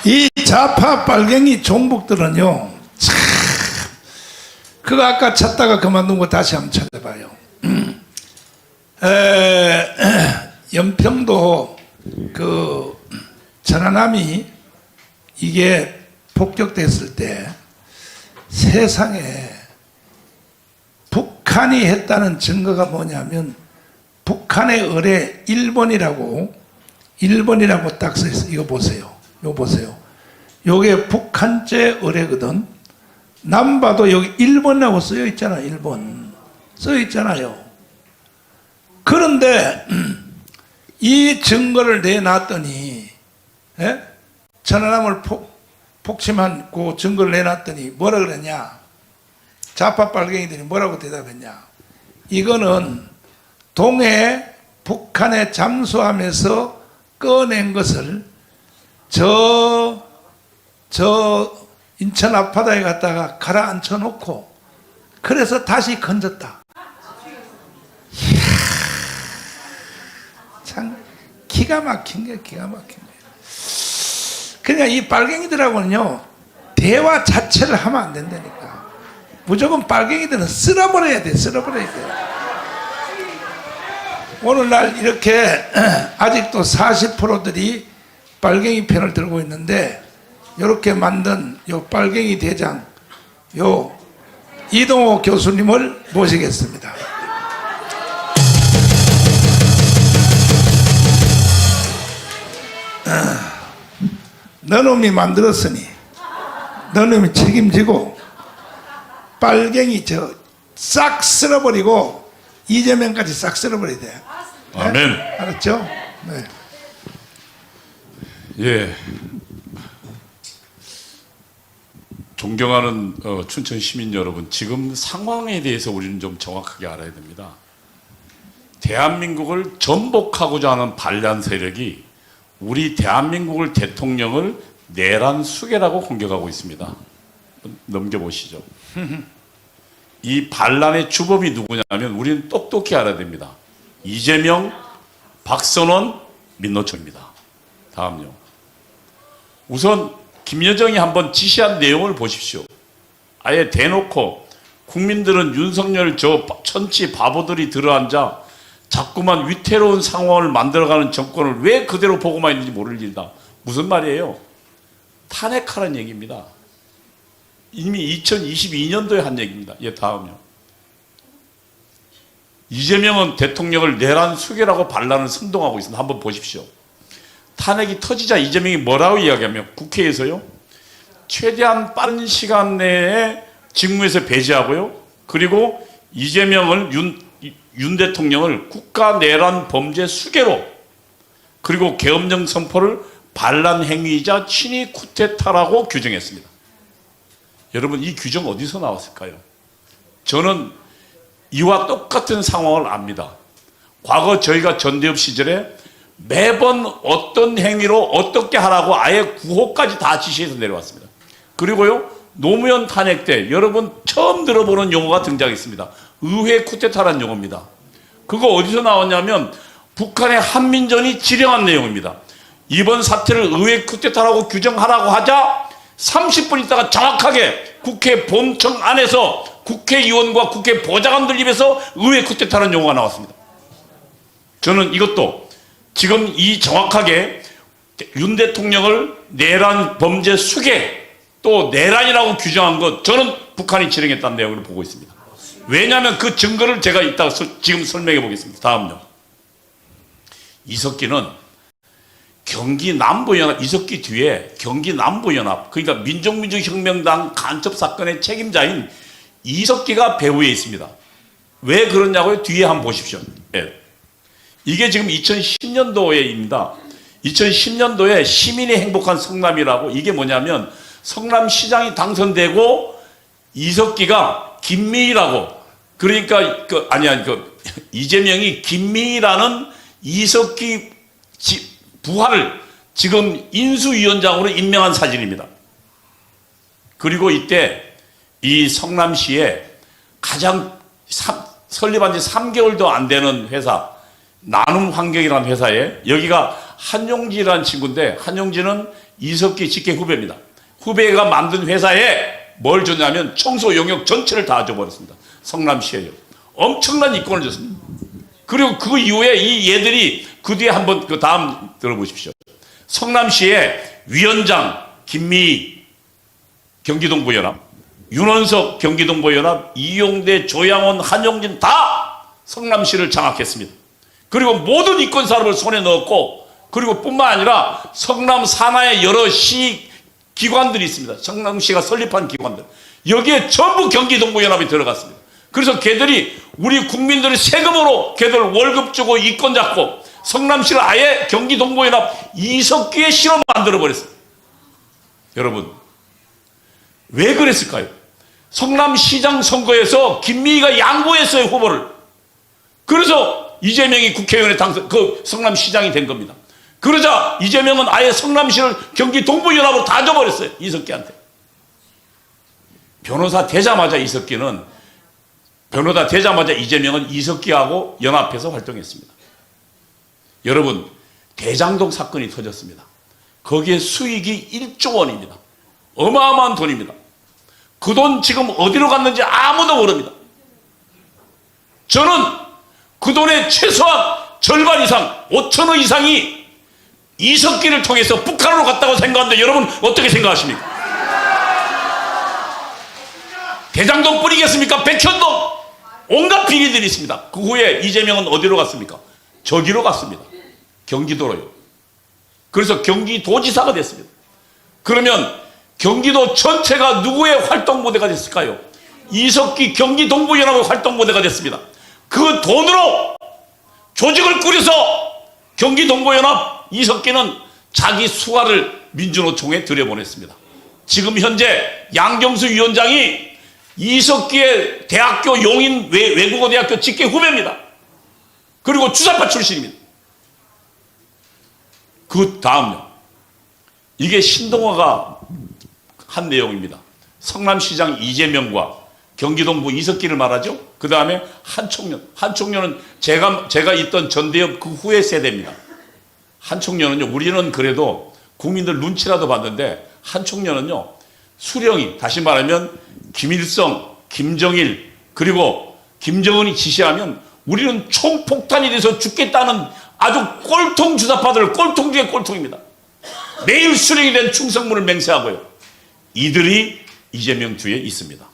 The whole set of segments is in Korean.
이 좌파 빨갱이 종북들은요, 참, 그거 아까 찾다가 그만둔 거 다시 한번 찾아봐요. 연평도 그 천안함이 이게 폭격됐을 때 세상에 북한이 했다는 증거가 뭐냐면 북한의 의뢰 1번이라고 딱 써있어요. 이거 보세요. 이거 보세요. 요게 북한제 의뢰거든. 남바도 여기 1번이라고 쓰여 있잖아요. 1번 쓰여 있잖아요. 그런데 이 증거를 내놨더니 천안함을 폭침한 그 증거를 내놨더니 뭐라 그랬냐? 좌파 빨갱이들이 뭐라고 대답했냐? 이거는 동해 북한에 잠수함에서 꺼낸 것을 저 인천 앞바다에 갔다가 가라앉혀 놓고 그래서 다시 건졌다. 이야, 참 기가 막힌 거예요. 기가 막힌 거예요. 그러니까 이 빨갱이들하고는요 대화 자체를 하면 안 된다니까. 무조건 빨갱이들은 쓸어버려야 돼. 쓸어버려야 돼. 오늘날 이렇게 아직도 40%들이 빨갱이 편을 들고 있는데 이렇게 만든 요 빨갱이 대장 요 이동호 교수님을 모시겠습니다. 너놈이 만들었으니 너놈이 책임지고 빨갱이 싹 쓸어버리고 이재명까지 싹 쓸어버려야 돼. 아멘. 네? 알았죠? 네. 예. 존경하는 춘천 시민 여러분, 지금 상황에 대해서 우리는 좀 정확하게 알아야 됩니다. 대한민국을 전복하고자 하는 반란 세력이 우리 대한민국을 대통령을 내란 수괴라고 공격하고 있습니다. 넘겨보시죠. 이 반란의 주범이 누구냐면 우리는 똑똑히 알아야 됩니다. 이재명, 박선원, 민노총입니다. 다음요. 우선 김여정이 한번 지시한 내용을 보십시오. 아예 대놓고 국민들은 윤석열 저 천치 바보들이 들어앉아 자꾸만 위태로운 상황을 만들어가는 정권을 왜 그대로 보고만 있는지 모를 일이다. 무슨 말이에요? 탄핵하라는 얘기입니다. 이미 2022년도에 한 얘기입니다. 예, 다음요. 이재명은 대통령을 내란 수괴라고 반란을 선동하고 있습니다. 한번 보십시오. 탄핵이 터지자 이재명이 뭐라고 이야기하면 국회에서요, 최대한 빠른 시간 내에 직무에서 배제하고요, 그리고 이재명을 윤 대통령을 국가 내란 범죄 수괴로, 그리고 계엄령 선포를 반란 행위이자 친위 쿠데타라고 규정했습니다. 여러분, 이 규정 어디서 나왔을까요? 저는 이와 똑같은 상황을 압니다. 과거 저희가 전대협 시절에 매번 어떤 행위로 어떻게 하라고 아예 구호까지 다 지시해서 내려왔습니다. 그리고요, 노무현 탄핵 때 여러분 처음 들어보는 용어가 등장했습니다. 의회 쿠데타라는 용어입니다. 그거 어디서 나왔냐면 북한의 한민전이 지령한 내용입니다. 이번 사태를 의회 쿠데타라고 규정하라고 하자 30분 있다가 정확하게 국회 본청 안에서 국회의원과 국회 보좌관들 입에서 의회 쿠데타라는 용어가 나왔습니다. 저는 이것도 지금 이 정확하게 윤 대통령을 내란 범죄 수괴 또 내란이라고 규정한 것, 저는 북한이 지령했다는 내용을 보고 있습니다. 왜냐하면 그 증거를 제가 이따가 지금 설명해 보겠습니다. 다음요. 이석기는 경기 남부연합, 이석기 뒤에 경기 남부연합, 그러니까 민족민주혁명당 간첩 사건의 책임자인 이석기가 배후에 있습니다. 왜 그러냐고요? 뒤에 한번 보십시오. 네. 이게 지금 2010년도에입니다. 2010년도에 시민이 행복한 성남이라고, 이게 뭐냐면 성남시장이 당선되고 이석기가 김미희라고, 그러니까 이재명이 김미희라는 이석기 부하를 지금 인수위원장으로 임명한 사진입니다. 그리고 이때 이 성남시에 가장 설립한 지 3개월도 안 되는 회사, 나눔환경이라는 회사에, 여기가 한용지라는 친구인데, 한용지는 이석기 직계 후배입니다. 후배가 만든 회사에 뭘 줬냐면 청소 용역 전체를 다 줘버렸습니다. 성남시에요. 엄청난 이권을 줬습니다. 그리고 그 이후에 이 얘들이 그 뒤에 한번 그 다음 들어보십시오. 성남시에 위원장 김미희 경기동부연합, 윤원석 경기동부연합, 이용대, 조양원, 한용진 다 성남시를 장악했습니다. 그리고 모든 이권 사업을 손에 넣었고, 그리고 뿐만 아니라 성남 산하의 여러 시 기관들이 있습니다. 성남시가 설립한 기관들. 여기에 전부 경기동부연합이 들어갔습니다. 그래서 걔들이 우리 국민들의 세금으로 걔들 월급 주고 이권 잡고 성남시를 아예 경기동부연합 이석기의 시로 만들어버렸어요. 여러분, 왜 그랬을까요? 성남시장 선거에서 김미희가 양보했어요, 후보를. 그래서 이재명이 국회의원에 성남시장이 된 겁니다. 그러자 이재명은 아예 성남시를 경기동부연합으로 다 줘버렸어요, 이석기한테. 변호사 되자마자 이재명은 이석기하고 연합해서 활동했습니다. 여러분, 대장동 사건이 터졌습니다. 거기에 수익이 1조 원입니다. 어마어마한 돈입니다. 그 돈 지금 어디로 갔는지 아무도 모릅니다. 저는 그 돈의 최소한 절반 이상, 5천억 이상이 이석기를 통해서 북한으로 갔다고 생각하는데 여러분 어떻게 생각하십니까? 대장동 뿌리겠습니까? 백현동, 온갖 비리들이 있습니다. 그 후에 이재명은 어디로 갔습니까? 저기로 갔습니다. 경기도로요. 그래서 경기도지사가 됐습니다. 그러면 경기도 전체가 누구의 활동무대가 됐을까요? 이석기 경기동부연합의 활동무대가 됐습니다. 그 돈으로 조직을 꾸려서 경기동부연합 이석기는 자기 수하를 민주노총에 들여보냈습니다. 지금 현재 양경수 위원장이 이석기의 대학교 용인 외국어대학교 직계 후배입니다. 그리고 주사파 출신입니다. 그 다음요. 이게 신동아가 한 내용입니다. 성남시장 이재명과 경기동부 이석기를 말하죠. 그 다음에 한총련. 한총련은 제가 있던 전대협 그 후의 세대입니다. 한총련은요, 우리는 그래도 국민들 눈치라도 봤는데, 한총련은요, 수령이, 다시 말하면 김일성, 김정일, 그리고 김정은이 지시하면 우리는 총폭탄이 돼서 죽겠다는 아주 꼴통 주사파들, 꼴통 중에 꼴통입니다. 매일 수령이 된 충성문을 맹세하고요. 이들이 이재명 뒤에 있습니다.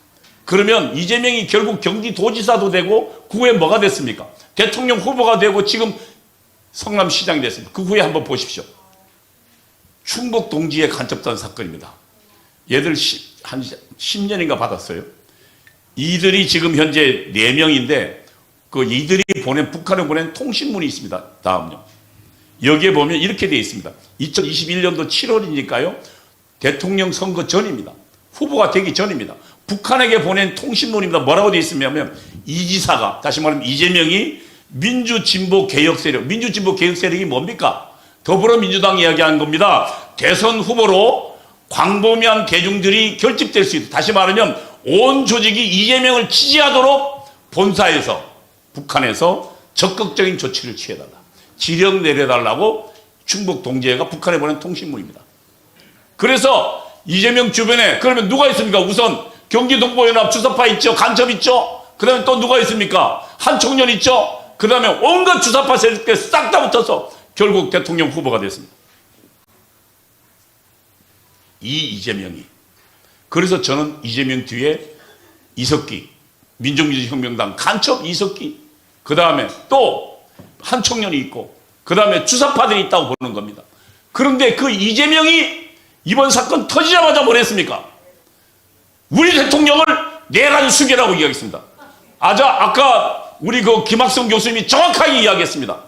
그러면 이재명이 결국 경기도지사도 되고 그 후에 뭐가 됐습니까? 대통령 후보가 되고 지금 성남시장이 됐습니다. 그 후에 한번 보십시오. 충북 동지의 간첩단 사건입니다. 얘들 한 10년인가 받았어요. 이들이 지금 현재 4명인데 그 이들이 북한에 보낸 통신문이 있습니다. 다음요. 여기에 보면 이렇게 되어 있습니다. 2021년도 7월이니까요. 대통령 선거 전입니다. 후보가 되기 전입니다. 북한에게 보낸 통신문입니다. 뭐라고 되어 있으면 이 지사가, 다시 말하면 이재명이 민주진보 개혁 세력, 민주진보 개혁 세력이 뭡니까? 더불어민주당이 이야기한 겁니다. 대선 후보로 광범위한 대중들이 결집될 수 있다. 다시 말하면 온 조직이 이재명을 지지하도록 본사에서, 북한에서 적극적인 조치를 취해달라. 지령 내려달라고 충북 동지회가 북한에 보낸 통신문입니다. 그래서 이재명 주변에 그러면 누가 있습니까? 우선 경기동부연합 주사파 있죠. 간첩 있죠. 그 다음에 또 누가 있습니까? 한총련 있죠. 그 다음에 온갖 주사파 세력들 싹 다 붙어서 결국 대통령 후보가 됐습니다. 이재명이. 그래서 저는 이재명 뒤에 이석기, 민족민주혁명당 간첩 이석기, 그 다음에 또 한총련이 있고, 그 다음에 주사파들이 있다고 보는 겁니다. 그런데 그 이재명이 이번 사건 터지자마자 뭘 했습니까? 우리 대통령을 내란 수계라고 이야기했습니다. 아까 우리 그 김학성 교수님이 정확하게 이야기했습니다.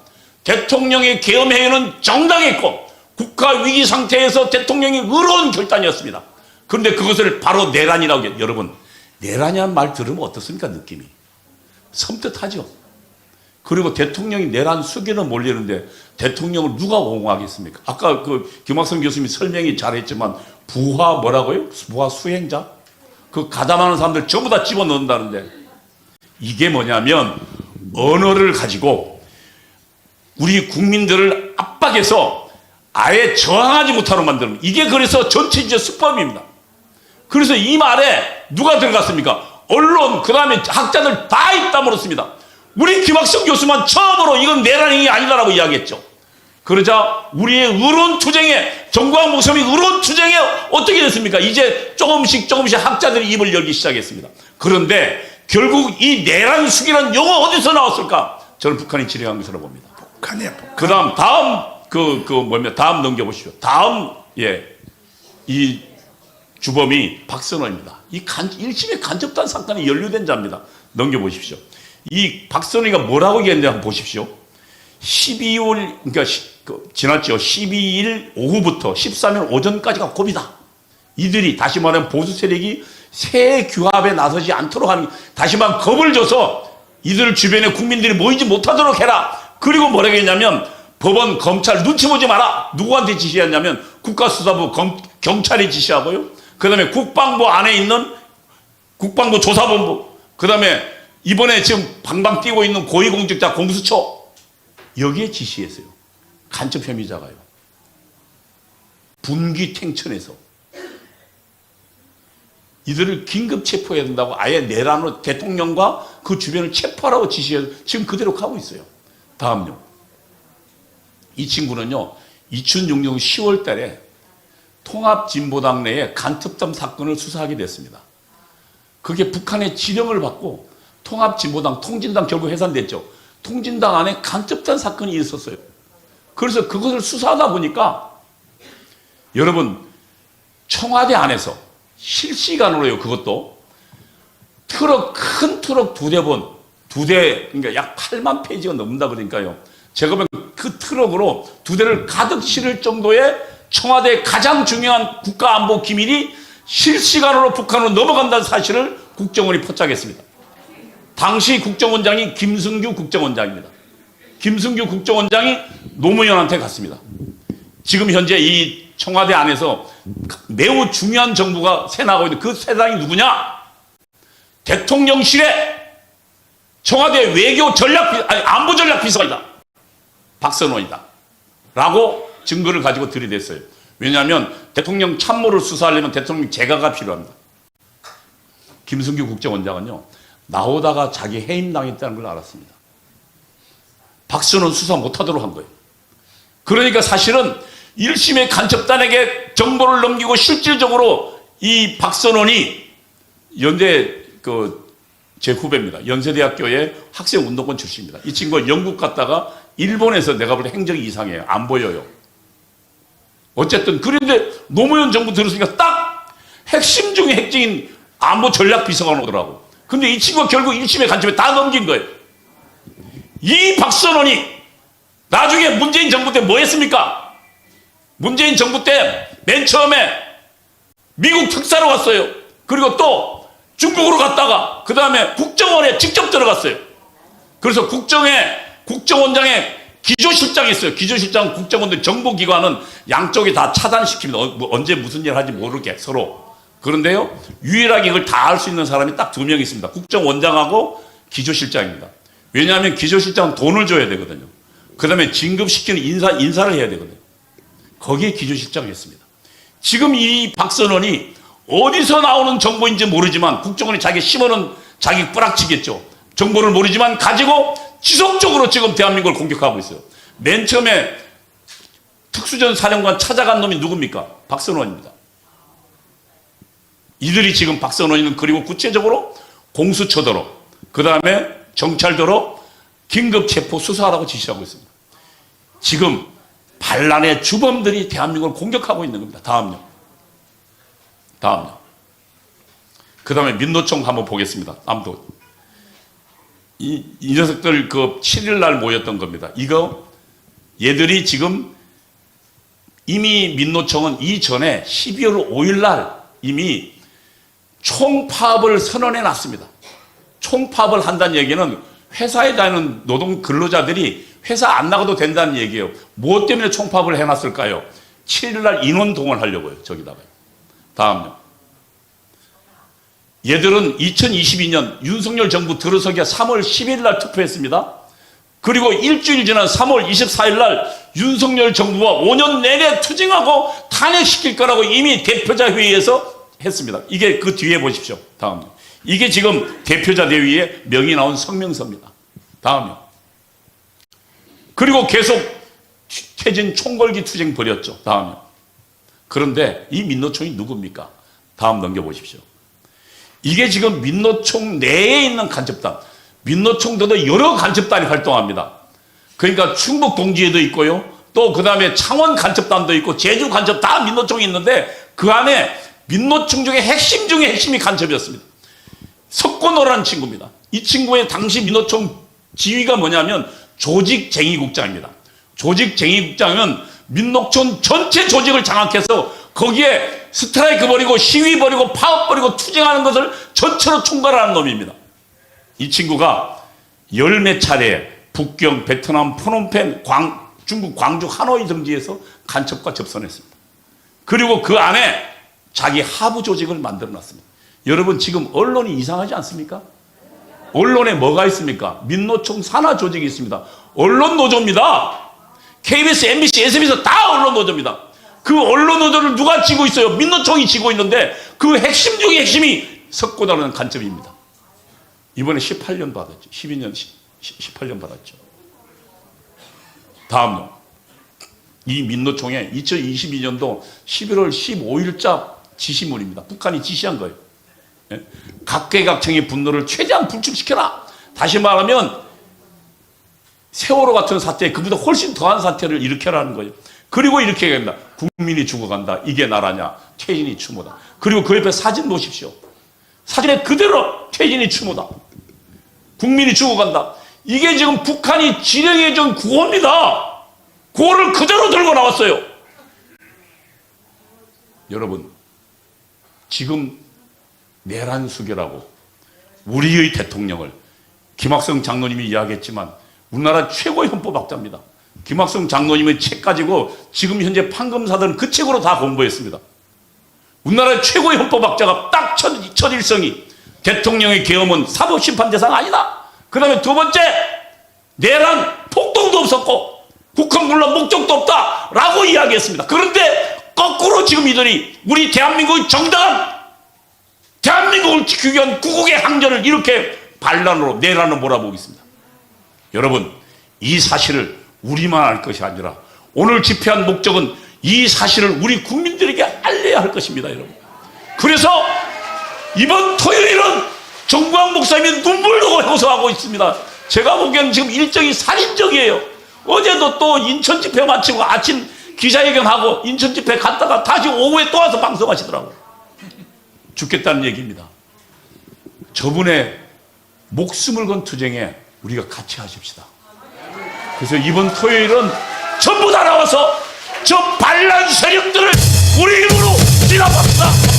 대통령의 계엄행위는 정당했고 국가 위기 상태에서 대통령이 의로운 결단이었습니다. 그런데 그것을 바로 내란이라고 해요. 여러분, 내란이란 말 들으면 어떻습니까? 느낌이 섬뜩하죠. 그리고 대통령이 내란 수계로 몰리는데 대통령을 누가 옹호하겠습니까? 아까 그 김학성 교수님이 설명이 잘했지만 부하 뭐라고요? 부하 수행자? 그 가담하는 사람들 전부 다 집어넣는다는데, 이게 뭐냐면 언어를 가지고 우리 국민들을 압박해서 아예 저항하지 못하도록 만드는, 이게 그래서 전체주의 수법입니다. 그래서 이 말에 누가 들어갔습니까? 언론, 그 다음에 학자들 다 입담으로 씁니다. 우리 김학성 교수만 처음으로 이건 내란행위 아니다라고 이야기했죠. 그러자 우리의 의론 투쟁에, 정광 목사님이 의론 투쟁에 어떻게 됐습니까? 이제 조금씩 학자들이 입을 열기 시작했습니다. 그런데 결국 이 내란 수기라는 용어 어디서 나왔을까? 저는 북한이 진행한 것으로 봅니다. 그 다음 다음 넘겨보시죠. 다음, 이 주범이 박선호입니다. 이 1심의 간접단 사건이 연루된 자입니다. 넘겨보십시오. 이 박선호가 뭐라고 얘기했는지 한번 보십시오. 12월, 그러니까 지났죠. 12일 오후부터 13일 오전까지가 고비다. 이들이, 다시 말하면 보수 세력이 새 규합에 나서지 않도록 하는, 다시 말하면 겁을 줘서 이들 주변에 국민들이 모이지 못하도록 해라. 그리고 뭐라고 했냐면, 법원, 검찰 눈치 보지 마라. 누구한테 지시했냐면 국가수사부, 경찰이 지시하고요. 그 다음에 국방부 안에 있는 국방부 조사본부, 그 다음에 이번에 지금 방방 뛰고 있는 고위공직자 공수처, 여기에 지시했어요. 간첩 혐의자가요. 분기탱천에서 이들을 긴급 체포해야 된다고 아예 내란으로 대통령과 그 주변을 체포하라고 지시해서 지금 그대로 가고 있어요. 다음요. 이 친구는요, 2006년 10월 달에 통합진보당 내에 간첩단 사건을 수사하게 됐습니다. 그게 북한의 지령을 받고 통합진보당, 통진당 결국 해산됐죠. 통진당 안에 간첩단 사건이 있었어요. 그래서 그것을 수사하다 보니까 여러분, 청와대 안에서 실시간으로요, 그것도 큰 트럭 두 대, 그러니까 약 8만 페이지가 넘는다 그러니까요. 제가 보면 그 트럭으로 두 대를 가득 실을 정도의 청와대의 가장 중요한 국가안보 기밀이 실시간으로 북한으로 넘어간다는 사실을 국정원이 포착했습니다. 당시 국정원장이 김승규 국정원장입니다. 김승규 국정원장이 노무현한테 갔습니다. 지금 현재 이 청와대 안에서 매우 중요한 정부가 새나가고 있는 그 세상이 누구냐? 대통령실의 청와대 안보 전략 비서관이다. 박선호이다. 라고 증거를 가지고 들이댔어요. 왜냐하면 대통령 참모를 수사하려면 대통령 재가가 필요합니다. 김승규 국정원장은요, 나오다가 자기 해임당했다는 걸 알았습니다. 박선호는 수사 못하도록 한 거예요. 그러니까 사실은 1심의 간첩단에게 정보를 넘기고 실질적으로 이 박선원이 연대 제 후배입니다. 연세대학교의 학생운동권 출신입니다. 이 친구가 영국 갔다가 일본에서 내가 볼 때 행적이 이상해요. 안 보여요. 어쨌든 그런데 노무현 정부 들었으니까 딱 핵심 중에 핵심인 안보 전략 비서관 오더라고. 근데 이 친구가 결국 1심의 간첩에 다 넘긴 거예요. 이 박선원이 나중에 문재인 정부 때 뭐 했습니까? 문재인 정부 때 맨 처음에 미국 특사로 갔어요. 그리고 또 중국으로 갔다가 그 다음에 국정원에 직접 들어갔어요. 그래서 국정원장의 기조실장이 있어요. 기조실장 국정원들 정보기관은 양쪽에 다 차단시킵니다. 언제 무슨 일을 하는지 모르게 서로. 그런데요, 유일하게 이걸 다 알 수 있는 사람이 딱 2명 있습니다. 국정원장하고 기조실장입니다. 왜냐하면 기조실장은 돈을 줘야 되거든요. 그 다음에 진급시키는 인사를 해야 되거든요. 거기에 기조실장이 했습니다. 지금 이 박선원이 어디서 나오는 정보인지 모르지만 국정원이 자기 심어놓은 자기 뿌락치겠죠. 정보를 모르지만 가지고 지속적으로 지금 대한민국을 공격하고 있어요. 맨 처음에 특수전 사령관 찾아간 놈이 누굽니까? 박선원입니다. 이들이 지금 박선원이는 그리고 구체적으로 공수처도로 그 다음에 정찰도로 긴급 체포 수사하라고 지시하고 있습니다. 지금 반란의 주범들이 대한민국을 공격하고 있는 겁니다. 다음요. 그 다음에 민노총 한번 보겠습니다. 아무도 이 녀석들 7일 날 모였던 겁니다. 얘들이 지금 이미 민노총은 이전에 12월 5일 날 이미 총파업을 선언해 놨습니다. 총파업을 한다는 얘기는 회사에 다니는 노동 근로자들이 회사 안 나가도 된다는 얘기예요. 무엇 때문에 총파업을 해놨을까요? 7일 날 인원 동원하려고요. 저기다가요. 다음요. 얘들은 2022년 윤석열 정부 들어서기가 3월 10일 날 투표했습니다. 그리고 일주일 지난 3월 24일 날 윤석열 정부가 5년 내내 투쟁하고 탄핵시킬 거라고 이미 대표자 회의에서 했습니다. 이게 그 뒤에 보십시오. 다음요. 이게 지금 대표자 대회에 명의 나온 성명서입니다. 다음요. 그리고 계속 퇴진 총궐기 투쟁 벌였죠. 다음요. 그런데 이 민노총이 누굽니까? 다음 넘겨보십시오. 이게 지금 민노총 내에 있는 간첩단, 민노총도 여러 간첩단이 활동합니다. 그러니까 충북 동지에도 있고요. 또 그 다음에 창원 간첩단도 있고 제주 간첩 다 민노총이 있는데 그 안에 민노총 중에 핵심 중에 핵심이 간첩이었습니다. 석권호라는 친구입니다. 이 친구의 당시 민노총 지위가 뭐냐면 조직쟁의국장입니다. 조직쟁의국장은 민노총 전체 조직을 장악해서 거기에 스트라이크 벌이고 시위 벌이고 파업 벌이고 투쟁하는 것을 전체로 총괄하는 놈입니다. 이 친구가 열 몇 차례 북경, 베트남, 프놈펜, 중국 광주 하노이 등지에서 간첩과 접선했습니다. 그리고 그 안에 자기 하부 조직을 만들어 놨습니다. 여러분 지금 언론이 이상하지 않습니까? 언론에 뭐가 있습니까? 민노총 산하 조직이 있습니다. 언론 노조입니다. KBS, MBC, SBS 다 언론 노조입니다. 그 언론 노조를 누가 쥐고 있어요? 민노총이 쥐고 있는데 그 핵심 중에 핵심이 석고다라는 간첩입니다. 이번에 18년 받았죠. 12년, 18년 받았죠. 다음요. 이 민노총의 2022년도 11월 15일자 지시물입니다. 북한이 지시한 거예요. 각계각층의 분노를 최대한 불축시켜라. 다시 말하면 세월호 같은 사태, 그보다 훨씬 더한 사태를 일으켜라는 거예요. 그리고 이렇게 얘기합니다. 국민이 죽어간다. 이게 나라냐. 퇴진이 추모다. 그리고 그 옆에 사진 보십시오. 사진에 그대로 퇴진이 추모다. 국민이 죽어간다. 이게 지금 북한이 지령해준 구호입니다. 구호를 그대로 들고 나왔어요. 여러분, 지금 내란수교라고 우리의 대통령을 김학성 장로님이 이야기했지만 우리나라 최고의 헌법학자입니다. 김학성 장로님의 책 가지고 지금 현재 판검사들은 그 책으로 다 공부했습니다. 우리나라 최고의 헌법학자가 딱 첫 일성이 대통령의 계엄은 사법심판 대상 아니다. 그 다음에 두 번째, 내란 폭동도 없었고 북한 물론 목적도 없다 라고 이야기했습니다. 그런데 거꾸로 지금 이들이 우리 대한민국의 정당한 대한민국을 지키기 위한 구국의 항전을 이렇게 반란으로 내란으로 몰아보고 있습니다. 여러분, 이 사실을 우리만 알 것이 아니라 오늘 집회한 목적은 이 사실을 우리 국민들에게 알려야 할 것입니다. 여러분. 그래서 이번 토요일은 정광 목사님이 눈물로 호소하고 있습니다. 제가 보기에는 지금 일정이 살인적이에요. 어제도 또 인천 집회 마치고 아침 기자회견하고 인천 집회 갔다가 다시 오후에 또 와서 방송하시더라고요. 죽겠다는 얘기입니다. 저분의 목숨을 건 투쟁에 우리가 같이 하십시다. 그래서 이번 토요일은 전부 다 나와서 저 반란 세력들을 우리 힘으로 진압합시다.